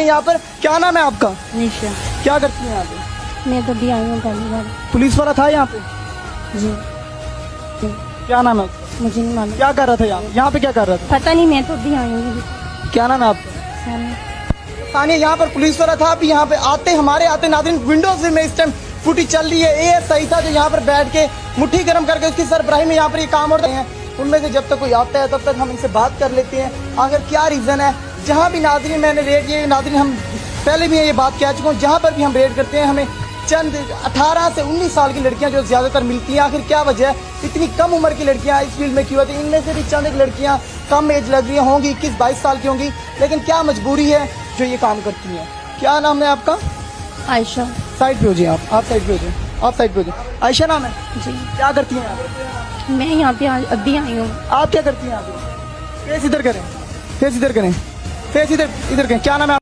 हैं यहाँ पर। क्या नाम है आपका? निशा। क्या करती हैं यहाँ पे? मैं तो भी आई हूँ पहली बार। पुलिस वाला था यहाँ पे? जी। क्या नाम है उसका? मुझे नहीं मालूम। क्या कर रहा था यहाँ पे क्या कर रहा था? पता नहीं, मैं तो भी आई हूँ। क्या नाम है आपका? सामने। सानिया, यहाँ पर पुलिस वाला था, अभी यहाँ पे हमारे आते नाज़रीन विंडो से में इस टाइम फुटेज चल रही है। एएसआई था जो यहाँ पर बैठ के मुट्ठी गर्म करके उसकी सरबराही में यहाँ पर ये काम हो रहे हैं। उनमें से जब तक कोई आता है तब तक हम इनसे बात कर लेते हैं आखिर क्या रीज़न है। जहाँ भी नाज़रीन मैंने रेड किए, नाज़रीन हम पहले भी ये बात कह चुका हूँ, जहाँ पर भी हम रेड करते हैं हमें चंद 18 से 19 साल की लड़कियां जो ज़्यादातर मिलती हैं। आखिर क्या वजह है इतनी कम उम्र की लड़कियां इस फील्ड में क्यों आती हैं? इनमें से भी चंद एक लड़कियां कम एज लग रही होंगी, 21-22 साल की होंगी, लेकिन क्या मजबूरी है जो ये काम करती हैं। क्या नाम है आपका? आयशा। साइड पे हो जाइए, आप साइड पे हो जाइए, आप साइड पे हो जाइए। आयशा नाम है जी। क्या करती हैं आप? मैं यहाँ पे अभी आई हूँ। आप क्या करती हैं? आप फेस इधर करें, फेस इधर करें, फेस इधर इधर करें। क्या नाम है?